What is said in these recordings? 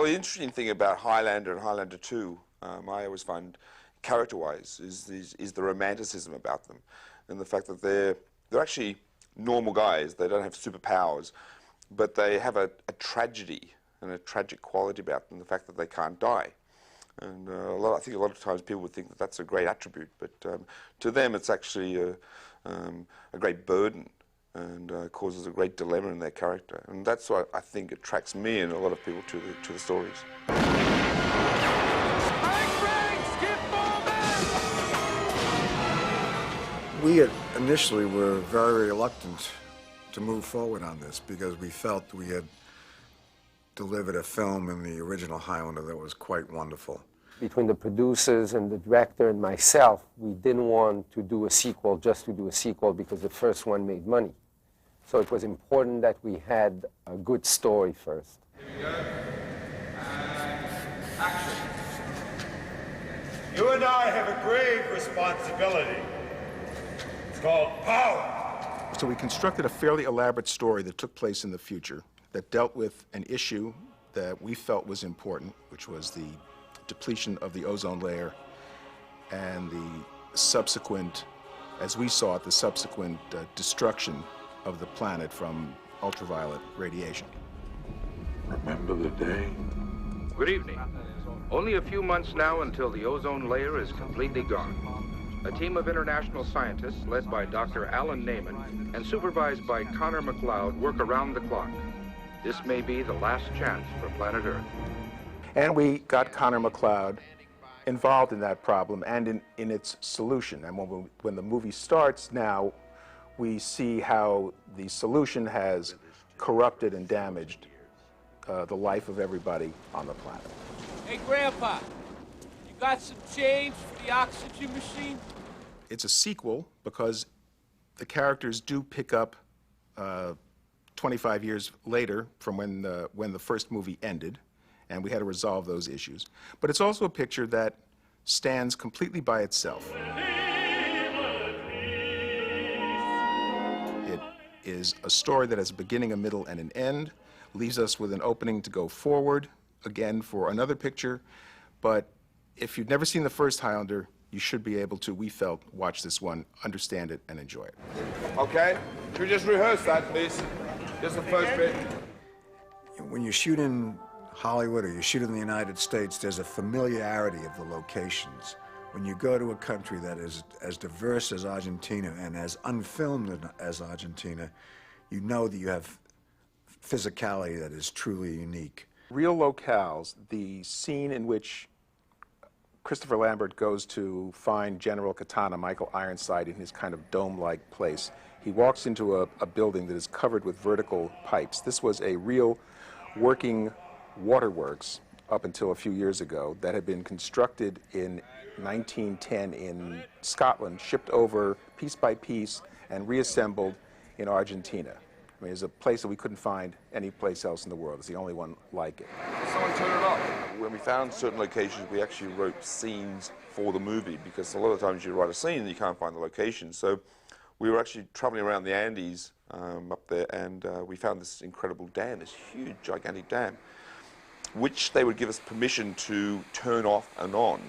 Well, the interesting thing about Highlander and Highlander II, I always find, character-wise, is the romanticism about them, and the fact that they're actually normal guys. They don't have superpowers, but they have a tragedy and a tragic quality about them, the fact that they can't die. And I think a lot of times people would think that that's a great attribute, but to them it's actually a great burden, and causes a great dilemma in their character. And that's what I think attracts me and a lot of people to the stories. We initially were very reluctant to move forward on this because we felt we had delivered a film in the original Highlander that was quite wonderful. Between the producers and the director and myself, we didn't want to do a sequel just to do a sequel because the first one made money. So it was important that we had a good story first. Here we go. And action. You and I have a grave responsibility. It's called power. So we constructed a fairly elaborate story that took place in the future that dealt with an issue that we felt was important, which was the depletion of the ozone layer and the subsequent, as we saw it, the subsequent destruction of the planet from ultraviolet radiation. Remember the day? Good evening. Only a few months now until the ozone layer is completely gone. A team of international scientists led by Dr. Alan Neyman and supervised by Connor McLeod work around the clock. This may be the last chance for planet Earth. And we got Connor McLeod involved in that problem and in its solution. And when the movie starts now, we see how the solution has corrupted and damaged the life of everybody on the planet. Hey, Grandpa, you got some change for the oxygen machine? It's a sequel because the characters do pick up 25 years later from when the first movie ended, and we had to resolve those issues. But it's also a picture that stands completely by itself. It is a story that has a beginning, a middle, and an end, leaves us with an opening to go forward, again, for another picture. But if you've never seen the first Highlander, you should be able to, we felt, watch this one, understand it, and enjoy it. Okay, should we just rehearse that, please? Just the first bit. When you shoot in Hollywood or you shoot in the United States, there's a familiarity of the locations. When you go to a country that is as diverse as Argentina and as unfilmed as Argentina, you know that you have physicality that is truly unique. Real locales, the scene in which Christopher Lambert goes to find General Katana, Michael Ironside, in his kind of dome-like place. He walks into a building that is covered with vertical pipes. This was a real working waterworks up until a few years ago that had been constructed in 1910 in Scotland, shipped over piece by piece, and reassembled in Argentina. I mean, it's a place that we couldn't find any place else in the world. It's the only one like it. Someone turn it off. When we found certain locations, we actually wrote scenes for the movie, because a lot of times you write a scene and you can't find the location. So we were actually traveling around the Andes up there, and we found this incredible dam, this huge, gigantic dam, which they would give us permission to turn off and on.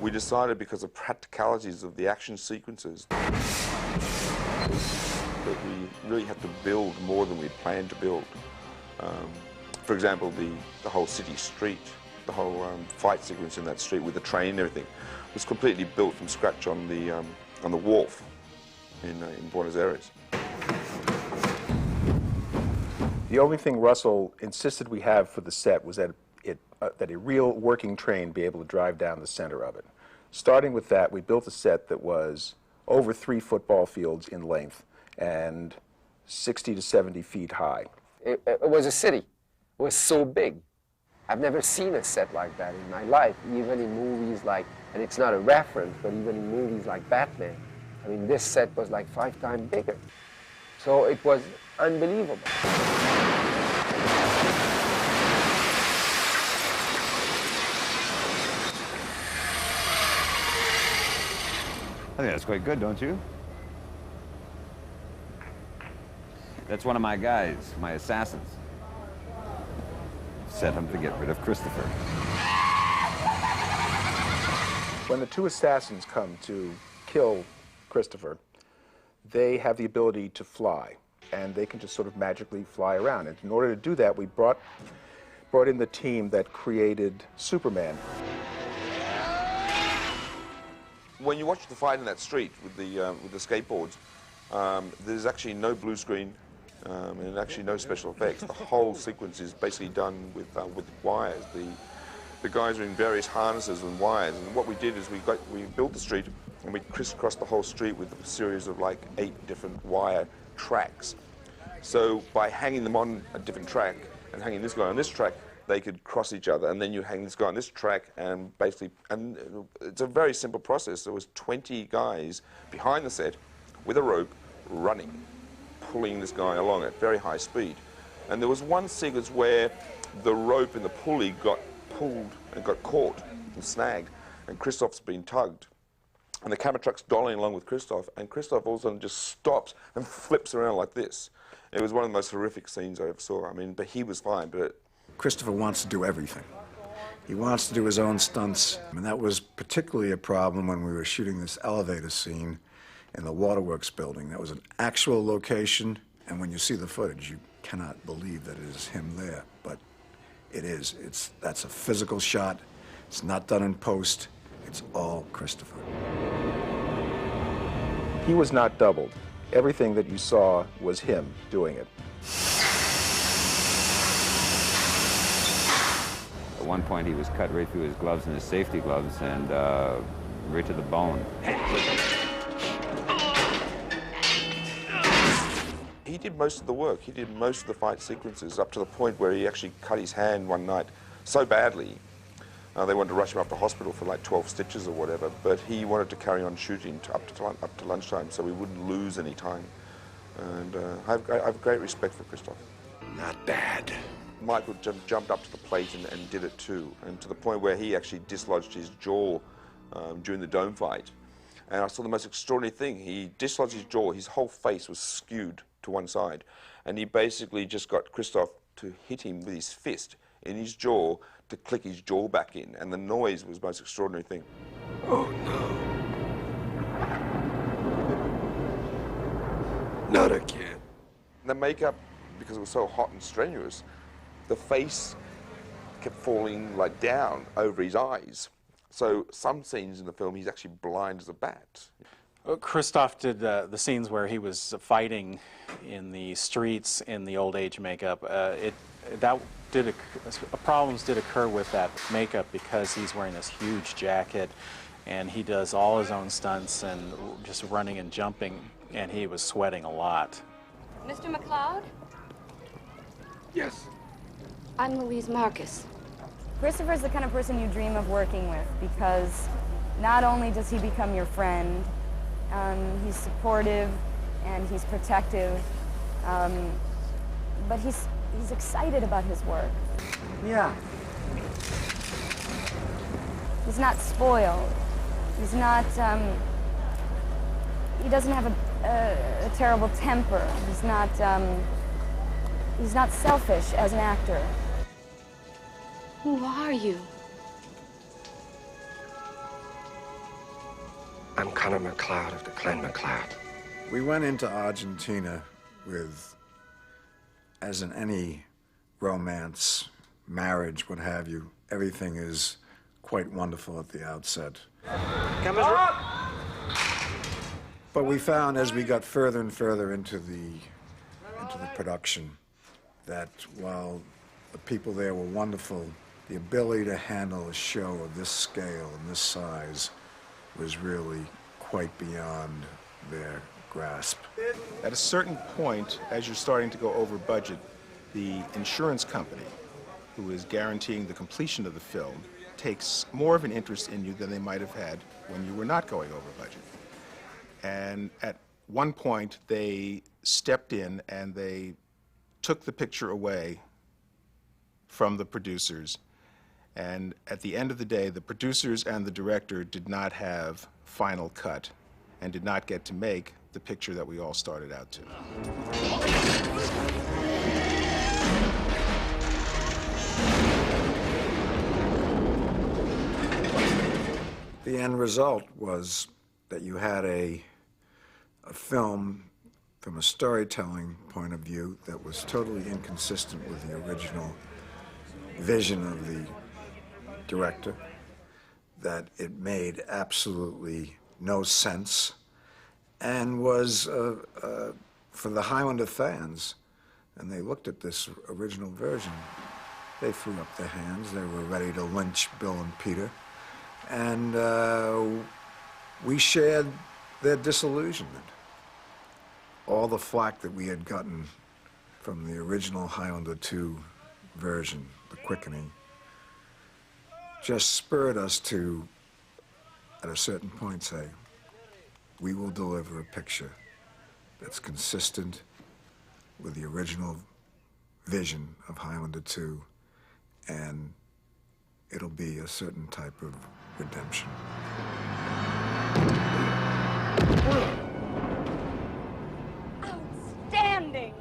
We decided, because of practicalities of the action sequences, that we really had to build more than we had planned to build. For example, the whole city street, the whole fight sequence in that street with the train and everything was completely built from scratch on the wharf in Buenos Aires. The only thing Russell insisted we have for the set was that that a real working train be able to drive down the center of it. Starting with that, we built a set that was over 3 football fields in length and 60 to 70 feet high. It was a city. It was so big. I've never seen a set like that in my life, even in movies like, and it's not a reference, but even in movies like Batman. I mean, this set was like 5 times bigger. So it was unbelievable. I think that's quite good, don't you? That's one of my guys, my assassins. Set him to get rid of Christopher. When the 2 assassins come to kill Christopher, they have the ability to fly, and they can just sort of magically fly around. And in order to do that, we brought in the team that created Superman. When you watch the fight in that street with the skateboards, there's actually no blue screen and actually no special effects. The whole sequence is basically done with wires. The guys are in various harnesses and wires. And what we did is we built the street and we crisscrossed the whole street with a series of like 8 different wire tracks. So by hanging them on a different track and hanging this guy on this track, they could cross each other, and then you hang this guy on this track, and basically, and it's a very simple process. There was 20 guys behind the set with a rope running, pulling this guy along at very high speed. And there was one sequence where the rope and the pulley got pulled and got caught and snagged, and Christoph's been tugged. And the camera truck's dollying along with Christoph, and Christoph all of a sudden just stops and flips around like this. It was one of the most horrific scenes I ever saw. I mean, but he was fine, but Christopher wants to do everything. He wants to do his own stunts, and that was particularly a problem when we were shooting this elevator scene in the Waterworks building. That was an actual location, and when you see the footage, you cannot believe that it is him there, but it is. That's a physical shot. It's not done in post. It's all Christopher. He was not doubled. Everything that you saw was him doing it. At one point, he was cut right through his gloves and his safety gloves, and right to the bone. he did most of the work. He did most of the fight sequences up to the point where he actually cut his hand one night so badly. They wanted to rush him up to hospital for like 12 stitches or whatever, but he wanted to carry on shooting up to lunchtime so we wouldn't lose any time. And I have great respect for Christoph. Not bad. Michael jumped up to the plate and did it too, and to the point where he actually dislodged his jaw during the dome fight. And I saw the most extraordinary thing. He dislodged his jaw, his whole face was skewed to one side, and he basically just got Christoph to hit him with his fist in his jaw to click his jaw back in, and the noise was the most extraordinary thing. Oh, no. Not again. The makeup, because it was so hot and strenuous, the face kept falling like down over his eyes. So some scenes in the film, he's actually blind as a bat. Christoph did the scenes where he was fighting in the streets in the old age makeup. Problems did occur with that makeup because he's wearing this huge jacket and he does all his own stunts and just running and jumping, and he was sweating a lot. Mr. McLeod? Yes. I'm Louise Marcus. Christopher's the kind of person you dream of working with because not only does he become your friend, he's supportive and he's protective, but he's excited about his work. Yeah. He's not spoiled. He's not, he doesn't have a terrible temper. He's not selfish as an actor. Who are you? I'm Connor McLeod of the Clan McLeod. We went into Argentina with, as in any romance, marriage, what have you, everything is quite wonderful at the outset. But we found as we got further and further into the production that while the people there were wonderful, the ability to handle a show of this scale and this size was really quite beyond their grasp. At a certain point, as you're starting to go over budget, the insurance company, who is guaranteeing the completion of the film, takes more of an interest in you than they might have had when you were not going over budget. And at one point, they stepped in and they took the picture away from the producers. And at the end of the day, the producers and the director did not have final cut and did not get to make the picture that we all started out to. The end result was that you had a film from a storytelling point of view that was totally inconsistent with the original vision of the director, that it made absolutely no sense, and was for the Highlander fans, and they looked at this original version, they threw up their hands. They were ready to lynch Bill and Peter, and we shared their disillusionment. All the flack that we had gotten from the original Highlander II version, The Quickening, just spurred us to, at a certain point, say, we will deliver a picture that's consistent with the original vision of Highlander II, and it'll be a certain type of redemption. Outstanding!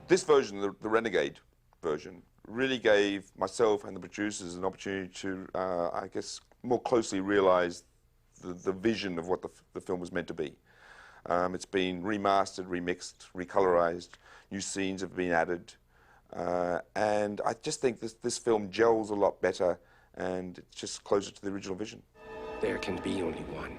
This version, the Renegade version, really gave myself and the producers an opportunity to, I guess, more closely realize the vision of what the film was meant to be. It's been remastered, remixed, recolorized, new scenes have been added, and I just think this film gels a lot better, and it's just closer to the original vision. There can be only one.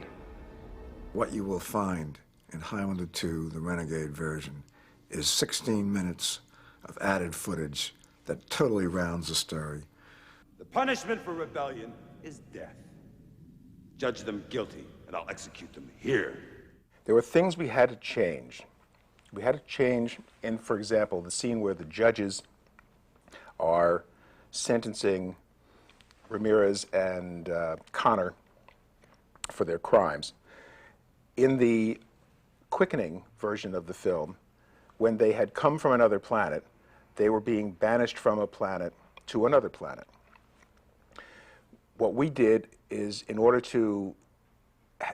What you will find in Highlander II, the Renegade version, is 16 minutes of added footage that totally rounds the story. The punishment for rebellion is death. Judge them guilty, and I'll execute them here. There were things we had to change. We had to change in, for example, the scene where the judges are sentencing Ramirez and Connor for their crimes. In the Quickening version of the film, when they had come from another planet, they were being banished from a planet to another planet. What we did is, in order to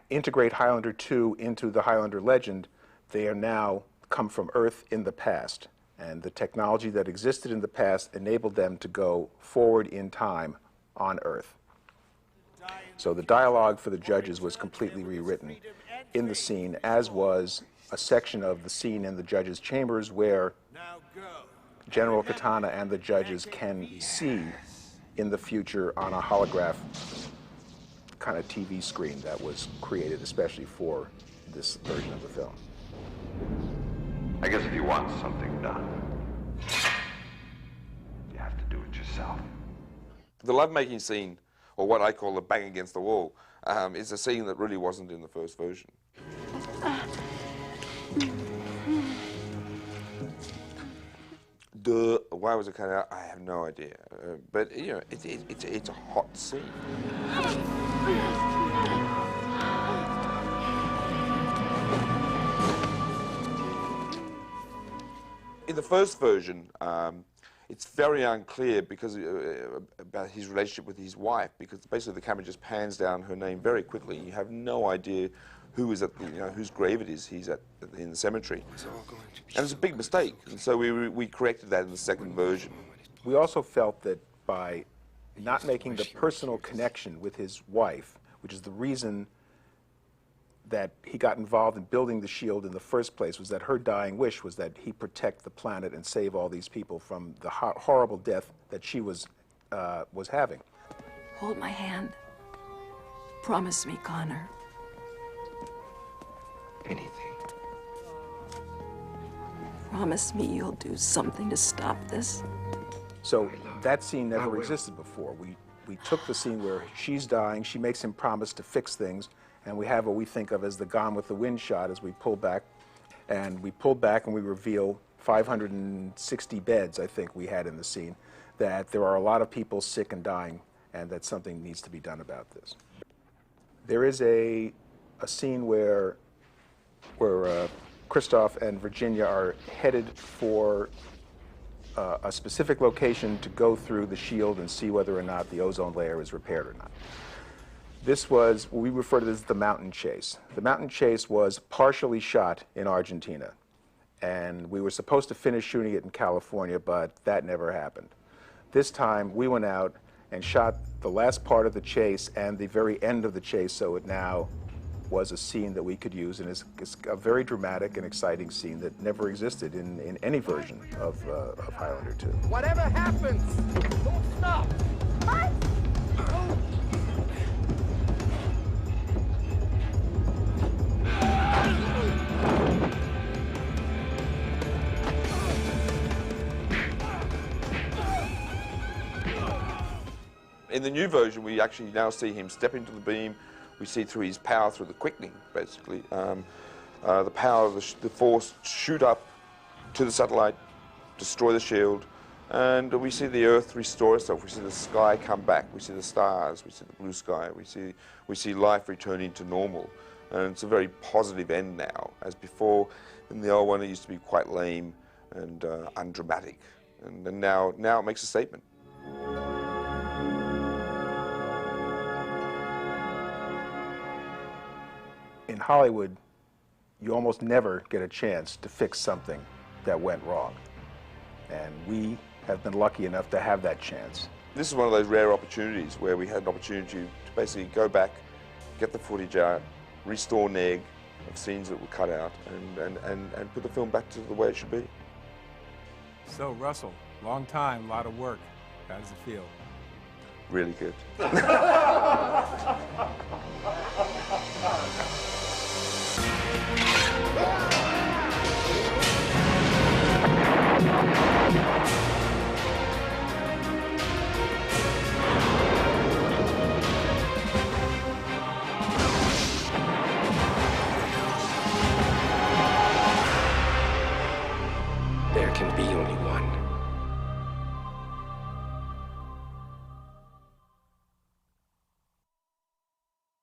integrate Highlander II into the Highlander legend, they are now come from Earth in the past. And the technology that existed in the past enabled them to go forward in time on Earth. So the dialogue for the judges was completely rewritten in the scene, as was a section of the scene in the judges' chambers where General Katana and the judges can see in the future on a holograph kind of TV screen that was created especially for this version of the film. I guess if you want something done, you have to do it yourself. The lovemaking scene, or what I call the bang against the wall, is a scene that really wasn't in the first version. Why was it cut out? I have no idea. But, you know, it's a hot scene. In the first version, it's very unclear because about his relationship with his wife, because basically the camera just pans down her name very quickly. You have no idea who is at the, whose grave it is he's at in the cemetery. And it's a big mistake, and so we corrected that in the second version. We also felt that by not making the personal connection with his wife, which is the reason that he got involved in building the shield in the first place, was that her dying wish was that he protect the planet and save all these people from the horrible death that she was having. Hold my hand. Promise me, Connor. Anything. Promise me you'll do something to stop this. So that scene never existed before. We took the scene where she's dying, she makes him promise to fix things, and we have what we think of as the Gone with the Wind shot as we pull back. And we pull back and we reveal 560 beds, I think we had in the scene, that there are a lot of people sick and dying, and that something needs to be done about this. There is a scene where where Christoph and Virginia are headed for a specific location to go through the shield and see whether or not the ozone layer is repaired or not. This was, we refer to this as the mountain chase. The mountain chase was partially shot in Argentina, and we were supposed to finish shooting it in California, but that never happened. This time, we went out and shot the last part of the chase and the very end of the chase, so it now was a scene that we could use, and it's a very dramatic and exciting scene that never existed in any version of Highlander II. Whatever happens, don't stop. What? In the new version, we actually now see him step into the beam. We see through his power, through the quickening, basically, the power of the force shoot up to the satellite, destroy the shield, and we see the Earth restore itself. We see the sky come back. We see the stars. We see the blue sky. We see life returning to normal, and it's a very positive end now. As before, in the old one, it used to be quite lame and undramatic, and now it makes a statement. In Hollywood, you almost never get a chance to fix something that went wrong. And we have been lucky enough to have that chance. This is one of those rare opportunities where we had an opportunity to basically go back, get the footage out, restore neg of scenes that were cut out, and put the film back to the way it should be. So, Russell, long time, a lot of work. How does it feel? Really good.